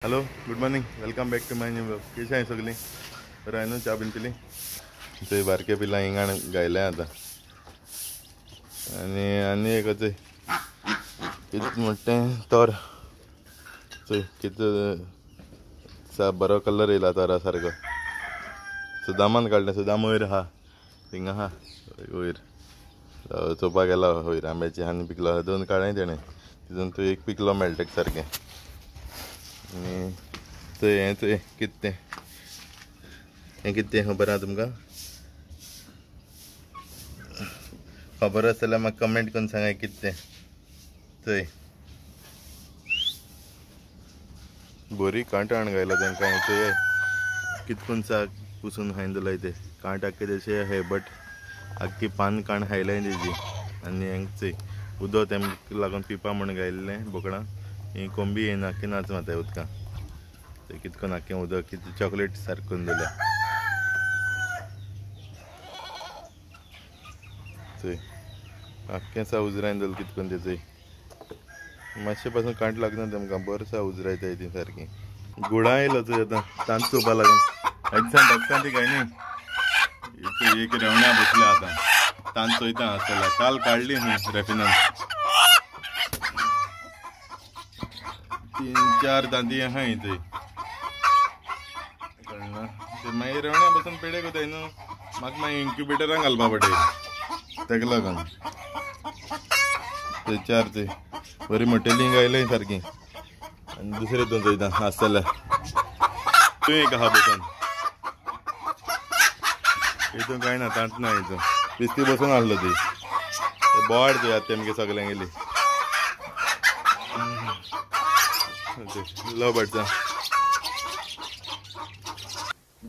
hello good morning welcome back to my new blog कशी आहे सगळी बरं आहे ना चा बीन पिली ते बारके पिला हिंगाण गायलाय आता आणि एक किती म्हणते तर किती बरो कलर येयला तोरा सारको सुदामान काडलें सुदाम वयर आहा थिंगा आहा वयर चोवपाक गेला वयर आंब्याची आनी पिकलो दोन काडले तेणें तितून तूं एक पिकलो मेळटा सारकें आनी थंय कितें खबर आहा तुमकां खबर आसा जाल्यार म्हाका कमेंट करून सांगा कितें थंय बरी कांटाण गायला तांकां थंय कितकून साक पुसून खायन दवरलाय ते कांट आख्खे तशें हे बट आख्खी पान काण खायलाय तेजी आनी हांगा चोय उदक तेमकां लागून पिवपा म्हूण गायल्लें बोकडां ही कोंबी येयना आख्खी नाच माताय उदकां ते कितकोन आख्खें उदक कितें चॉकलेट सारको करून दवरल्या चोय आख्खें सा उजरायन दवरलें कितकोन ते चोय मातशें पासून कांट लागना तेमकां बरसा उजरायताय ती सारकी गुळा येयलो चोय आतां तांत चोवपा लागून एक्सान डॉक्टरान ती काय न्ही एक रेवण्या बसल्या आतां तांत चोयता आसतला काल काडली न्ही रेफिनान 3-4 तांती आहाय थंय कळना ते मागीर रेवण्या बसून पेडे कोताय न्हू म्हाका मागीर इन्क्युबेटरान घालपा पडटा तेका लागून ते 4 ते बरी मोटेलीं गायलाय सारकी आनी दुसरे हितून चोयता आसतल्यार तूं एक आहा बसून हितून कांय ना तांत ना हितून दिसती बसून आहलो ती बोवाड चोय आतां तेमगे सगळ्यांक गेली लो बटचा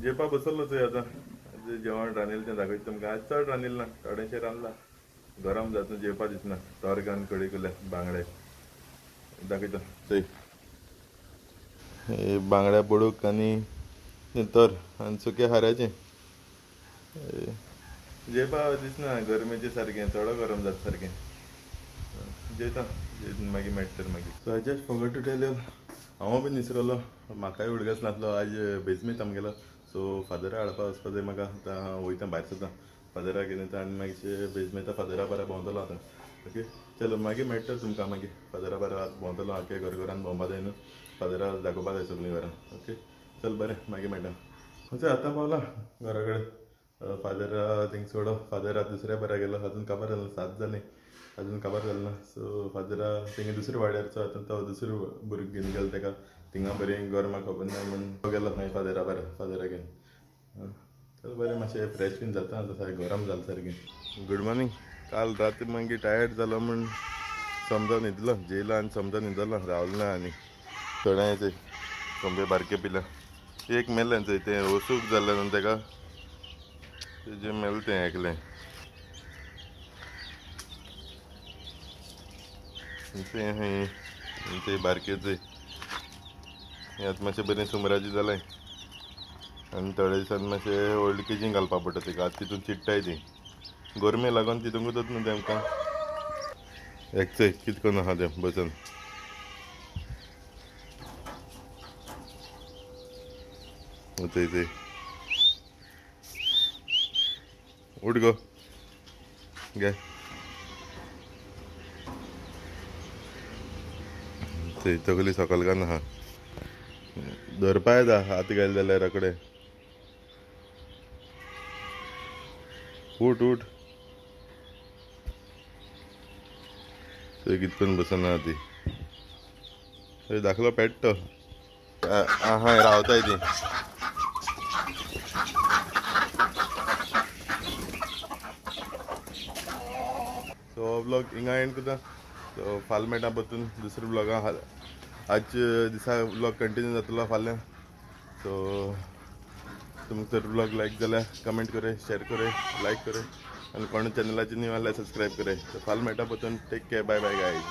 जेवपा बसल्लो चोय आतां जेवण रांदिल्लें तें दाखयता तुमकां आज चड रांदिल्लें ना थोडेंशें रांदलां गरम जाता जेवपा दिसना तोरगान कडी केल्या बांगडे दाखयता चोय बांगड्या पडूक आनी तर आनी सुकें खाऱ्याचें जेवपा दिसना गरमेचें सारकें चड गरम जाता सारकें जेवता मागीर मेळटा तर मागीर so I just forgot to tell you हांव बीन विसरलो म्हाकाय उडगस नासलो आज बेजमीत आमगेलो सो फादरा हाडपा वचपा जाय म्हाका आतां हांव वयता भायर सुद्दां फादरा कितें आनी मागीर बेजमेंता फादरा बारा भोंवतलो आतां ओके चलो मागीर मेळटा तुमकां मागीर फादरा बारा भोंवतलो आख्खे घरान भोंवपा जाय न्हू फादरा दाखोवपा जाय सगळीं घरां ओके चल बरें मागीर मेळटा म्हणजे आतां पावला घरा कडेन फादरा थिंग सोडो फादर दुसऱ्या बारा गेलो अजून काबार जालें 7 जालीं अजून काबार जालें ना सो फादरा तेंगे दुसऱ्या वाड्यारचो आतां तो दुसरो भुरगो घेवन गेलो तेका थिंगा बरी गरमाक खबर ना म्हणून तो गेलो मागीर फादरा बारा फादरा घेवन चल बरें मातशें फ्रेश बीन जाता आतां सारकें गरम जालें सारकें गुड मॉर्निंग काल राती मागीर टायर्ड जालो म्हूण समजा न्हिदलो जेयलो आनी समजा न्हिदलो रावलो ना आनी थोड्यांचे कोंबे बारके पिल्या एक मेलें चोय तें वसूक जालें न्हू तेका तेजें मेलें तें एकलें ते बारके चोय आतां मातशें बरें सुमराची जालें आनी थोड्या दिसान मातशें ओल्ड केजीन घालपा पडटा तेका आतां तितून चिट्टाय ती गोरमे लागून तितूंकूच न्हू तेमकां एक चोय कितें करून आहा तें बसून चोय उठ गो घे चोय तगली सकयल घालना आहा धरपा येता हात घाल जाल्यार रोखडे उठ उठ थंय कितें करून बसून आहा ती थंय दाखलो पेट्टो आहा रावताय ती सो ब्लॉग हिंगा एंड करता सो फाल्यां मेळटा परतून दुसऱ्या ब्लॉगां आज दिसा ब्लॉग कंटिन्यू जातलो फाल्यां सो तुमकां जर ब्लॉग लायक जाल्यार कमेंट करे शेअर करे लायक करे आनी कोण चॅनलाचेर न्यू आल्यार सबस्क्रायब करे सो फाल्यां मेळटा परतून take care bye bye guys